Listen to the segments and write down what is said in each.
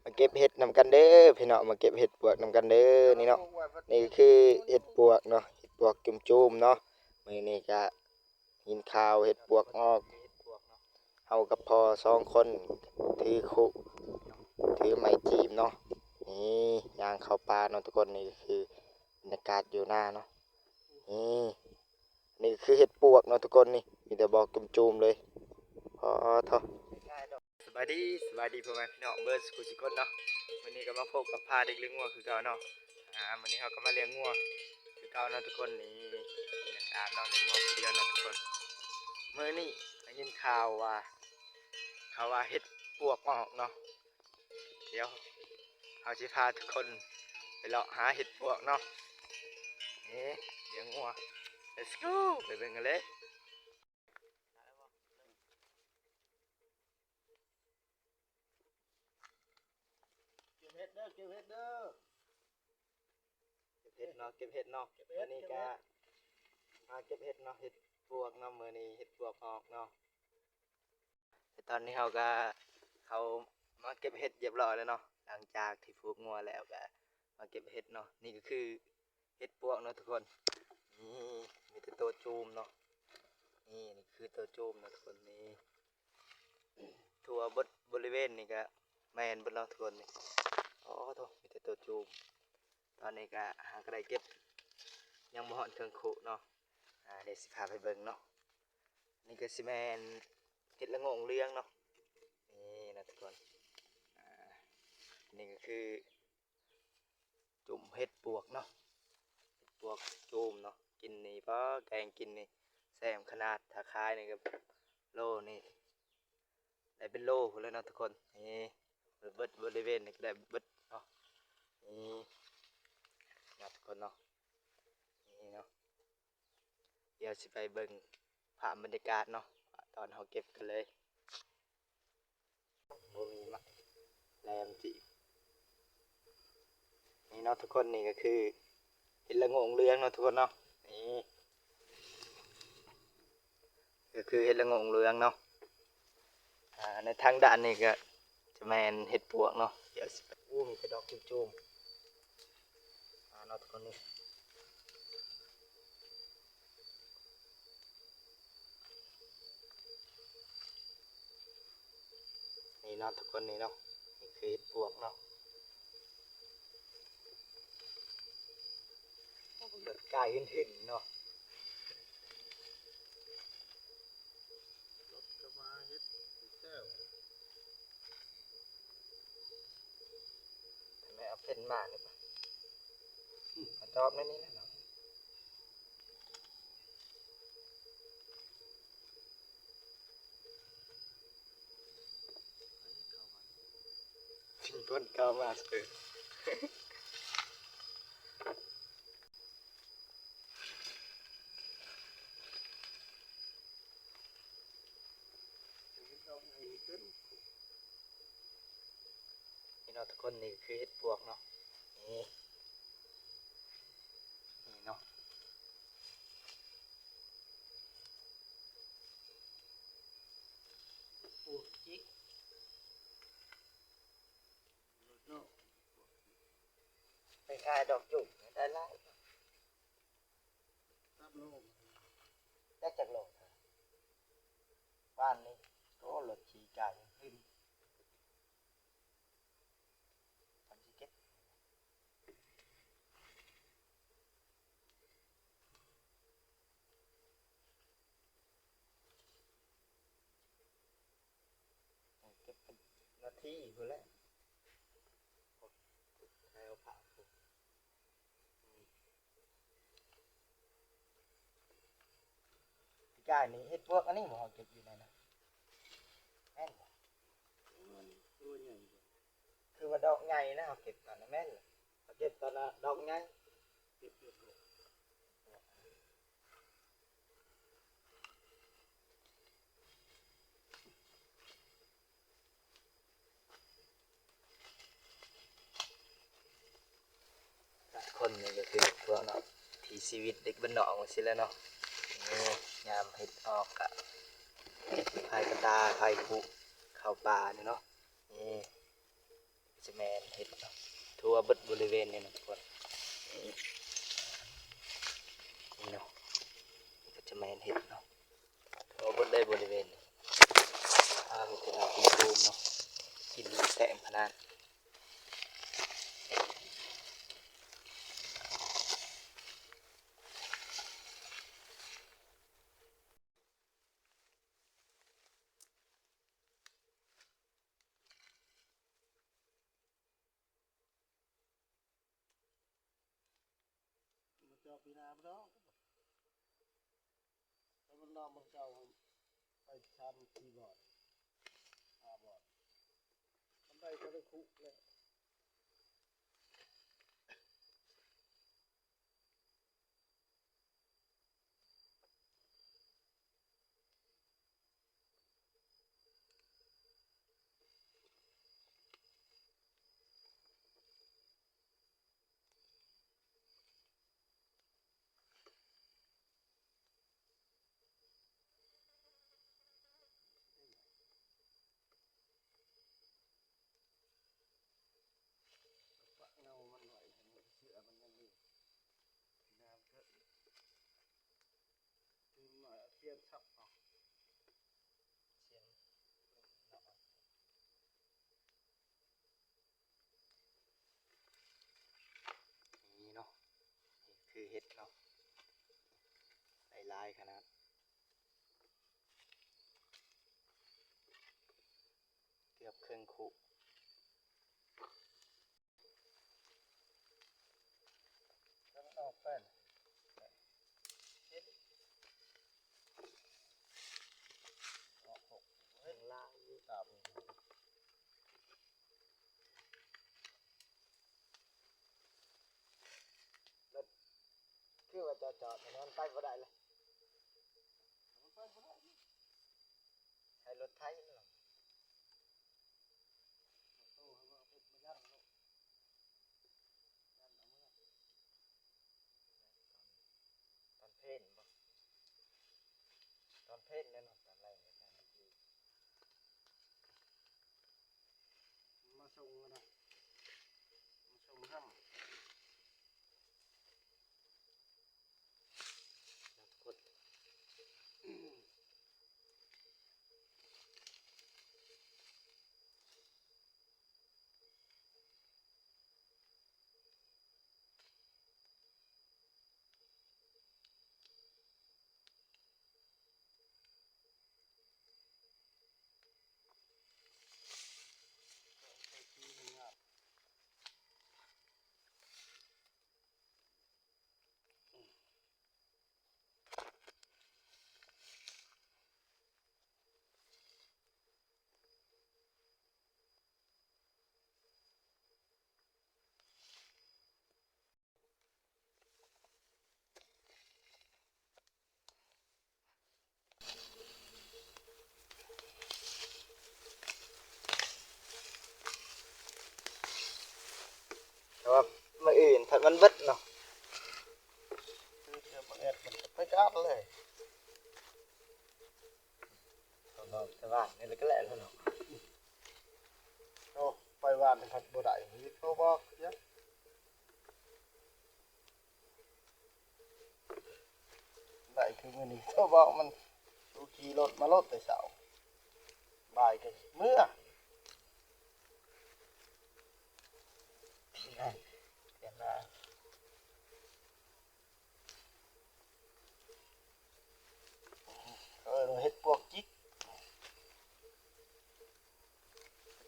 มาเก็บเห็ดนำกันเด้อพี่น้องมาเก็บเห็ดปวกนำกันเด้อนี่เนาะนี่คือเห็ดปวกเนาะเห็ดปวกจุ่มๆเนาะมื้อนี้ก็กินข้าวเห็ดปวกออกเฮากับพ่อ2 คนถือคุถือไม้จีบเนาะนี่ย่างเข้าป่าเนาะทุกคนนี่ก็คือบรรยากาศอยู่หน้าเนาะนี่นี่คือเห็ดปวกเนาะทุกคนนี่มีแต่บอกจุ่มๆเลยพอเถอะ สบายดีพ่อแม่พี่น้องเบิร์ดสกุลสิคนเนาะวันนี้ก็มาพบกับพาเด็กเลี้ยงงัวคือเก่าเนาะวันนี้เราก็มาเลี้ยงงัวคือเก่าเนาะทุกคนนี่บรรยากาศเนาะเลี้ยงงัวคนเดียวเนาะทุกคนเมื่อนี้ได้ยินข่าวว่าเห็ดปวกออกเนาะเดี๋ยวเราจะพาทุกคนไปเลาะหาเห็ดปวกเนาะนี่เลี้ยงงัว let's go ไปเบิ่งกันเลยเก็บเห็ดเด้อเก็บเห็ดเด้อเก็บเห็ดเนาะวันนี้ก็มาเก็บเห็ดเนาะเห็ดปวกเนาะมื้อนี้เห็ดปวกออกเนาะแต่ตอนนี้เขามาเก็บเห็ดเรียบร้อยแล้วเนาะหลังจากที่ผูกงัวแล้วก็มาเก็บเห็ดเนาะนี่ก็คือเห็ดปวกเนาะทุกคนนี่มีแต่ตัวจูมเนาะนี่คือตัวจูมเนาะทุกคนนี่ทั่วบริเวณนี่ก็แมนบนเนาะทุกคนนี่อ๋อโธ่มีแต่ตัวจูมตอนนี้ก็หาก็ได้เก็บยังบ่ฮอดเครื่องขุเนาะเดี๋ยวสิพาไปเบิ่งเนาะนี่ก็สิแมนเห็ดละโงงเลี้ยงเนาะนี่นะทุกคนนี่ก็คือจุ่มเห็ดปวกเนาะเห็ดปวกจุ่มเนาะกินนี่เพราะแกงกินนี่แซมขนาดถ้าขายนี่ก็โลนี่ได้เป็นโลพุ่นแล้วเนาะทุกคนนี่เบิดบริเวณนี่ก็ได้เบิดเนาะนี่นะทุกคนเนาะนี่เนาะเดี๋ยวสิไปเบิ่งภาพบรรยากาศเนาะตอนเขาเก็บกันเลยบ่มีมะแรมจีนี่เนาะทุกคนนี่ก็คือเห็ดละโงงเรืองเนาะทุกคนเนาะนี่ก็คือเห็ดละโงงเรืองเนาะในทางด้านนี้ก็จะแมนเห็ดปวกเนาะเดี๋ยวสิไปมีแต่ดอกจุ่มๆเนาะทุกคนนี่นี่เนาะทุกคนนี่เนาะนี่คือเห็ดปวกเนาะแบบกายหินๆเนาะ รถก็มาเฮ็ดแก้ว ทำไมเอาเป็นมาเนี่ยปะมาจอบนั่นนี่แหละเนาะทิ้งก้นเก่ามาเสือเฮ็ดเอาไงเป็น นี่เนาะทุกคนนี่คือเห็ดปวกเนาะนี่นี่เนาะ ปวกจิกรถเนาะ ไปขายดอกจุ่มได้ไล่ รับโลก ได้จากโลกบ้านนี้โอ้รถขี่ไก่ขึ้นทำชิเก็ตเก็บเป็นนาทีพอแล้วให้เอาผ่าพี่กายนี่เฮ็ดพวกอันนี้หมอเก็บอยู่ไหนนะแม่นบ่ มันตัวใหญ่ คือว่าดอกใหญ่นะเขาเก็บตอนนั้นแม่นเลยเขาเก็บตอนนั้นดอกใหญ่ เก็บเรียบร้อยคนนี่ก็คือพวกเนาะที่ชีวิตเด็กบ้านนอกสิแล้วเนาะนี่ยามเฮ็ดออกกะพายกระตาพายคุเข้าป่าเนี่ยเนาะนี่จะแม ณนี้นะทุกคนนี่เนาะนี่ก็จะแมนเห็ดเนาะเอาบนได้บริเวณนี้มีแต่เราเป็นตูมเนาะกินแตงพนันมันจะปีนาบ่แล้วมันลองมันเจ้าไปชันคีย์บอร์ดบอร์ดมันได้ก็ได้คุกเลยปะเงามันหน่อยเห็นเสือมันยังมีน้ำก็ตื่นหน่อยเทียนทับเอา เชียงเนาะนี่เนาะนี่คือเห็ดเนาะลายขนาดเกือบครึ่งคุแล้วมันออกแป้นออกหกเฮ้ยลายอยู่ตาม คือว่าจอดมันไปบ่ได้เลยใช้รถไถเนาะตอนเพลนบ่ตอนเพลนแน่นอนตอนไรเนี่ยตอนนี้ มาส่งนะมาส่งห้ำ กดแต่ว่ามื่ออื่นผัดมันเบิดเนาะ คือเดี๋ยวมันแอดมันไปกราบเลย ตอนนอนที่บ้านนี่แหละก็แหละแล้วเนาะ โอ้ไปวานผัดบ่ได้นี่เขาบอกเนี่ยได้คือมื้อนี้เขาบอกมันดูขี่รถมารถแต่เช้าบ่ายก็เมื่อ เดี๋ยวนะ เฮ็ดพวกจิก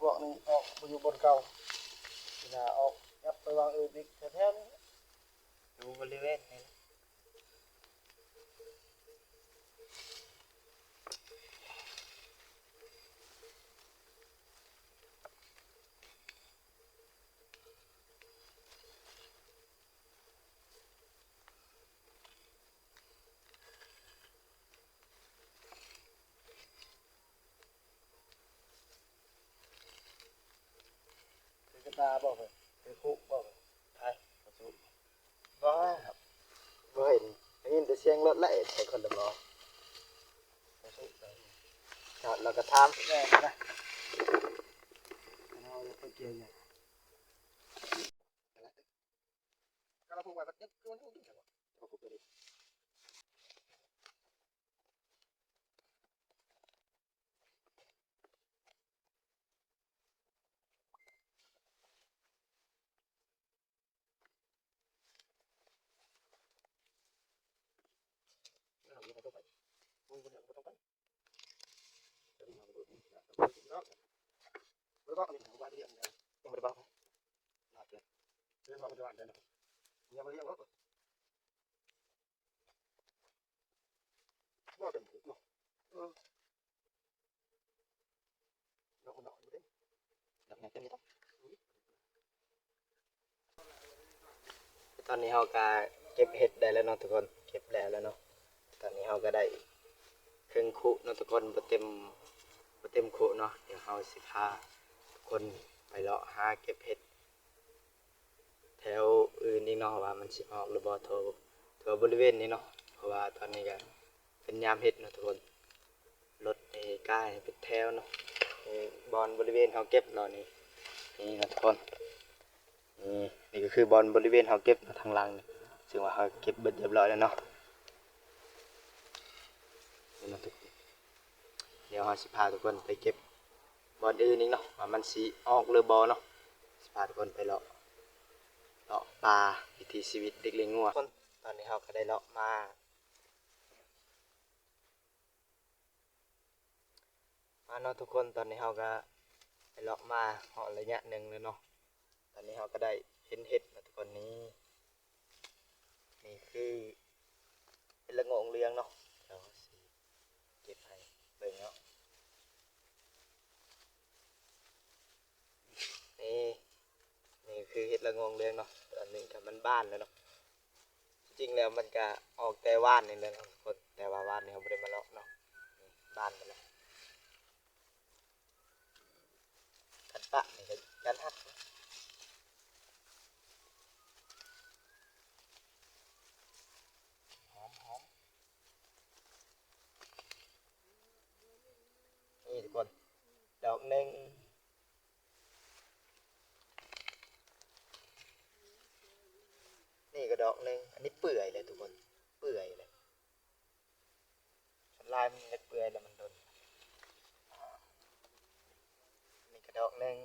พวกนี้ออกไปอยู่บนเก่าที่น่าออกยับไปวางอื่นอีกแถวๆนี้ ดูบริเวณนี่นะคือกระตาบอกเลยคือคุกบอกเลย ไปประตูบ่ครับบ่เห็นได้ยินแต่เสียงรถไล่ใส่คนละล้อจอดแล้วก็ถาม แน่นะเราจะไปเกี่ยวเนี่ย พวกว่ามันยังมันยังจังพวกนี้เอาอยู่ต้องไปมึงบ่ต้องไปเนาะบ่ต้องมีของว่าเรียนนะยังบ่ได้บอกหลับเลยเรียนบอกมันจะอ่านได้นะยังบ่เรียนบ่บ่เป็นเนาะเนาะเนาะอยู่เด้ดับไงเต็มนี่ตอนนี้เราก็เก็บเห็ดได้แล้วเนาะทุกคนเก็บแล้วเนาะตอนนี้เราก็ได้ครึ่งคุเนาะทุกคนบ่เต็มคุเนาะเดี๋ยวเราสิพาทุกคนไปเลาะหาเก็บเห็ดแถวอื่นนี่เนาะว่ามันสิออกหรือบ่ทั่วบริเวณนี้เนาะเพราะว่าตอนนี้ก็เป็นยามเห็ดเนาะทุกคนรถนี่ใกล้เป็นแถวเนาะนี่บอนบริเวณเราเก็บเนาะนี่เนาะทุกคนนี่ก็คือบอนบริเวณเราเก็บเนาะทางหลังนี่ซึ่งว่าเราเก็บเบิดเรียบร้อยแล้วเนาะนี่เนาะทุกคนเดี๋ยวเราสิพาทุกคนไปเก็บบอนอื่นนี่เนาะว่ามันสิออกหรือบ่เนาะสิพาทุกคนไปเลาะปลาวิถีชีวิตเด็กเลี้ยงงัวคนตอนนี้เราก็ได้เลาะมาเนาะทุกคนตอนนี้เราก็ไปเลาะมาเหาะระยะหนึ่งแล้วเนาะตอนนี้เราก็ได้เห็นเห็ดนะทุกคนนี่คือเป็นละโงงเลี้ยงเนาะเดี๋ยวสิเก็บให้เบิ่งเนาะนี่นี่คือเห็ดละโงงเลี้ยงเนาะอันนี้ก็มันบ้านแล้วเนาะจริงๆแล้วมันก็ออกแต่ว่านนี่แหละเนาะทุกคนแต่ว่าว่านนี่เราไม่ได้มาเลาะเนาะนี่บ้านไปแล้วกันปะนี่ก็กันฮักหอมนี่ทุกคนดอกหนึ่งนี่ก็ดอกหนึ่งอันนี้เปื่อยเลยทุกคนเปื่อยเลยลายมันเปื่อยแล้วมันโดนนี่ก็ดอกหนึ่ง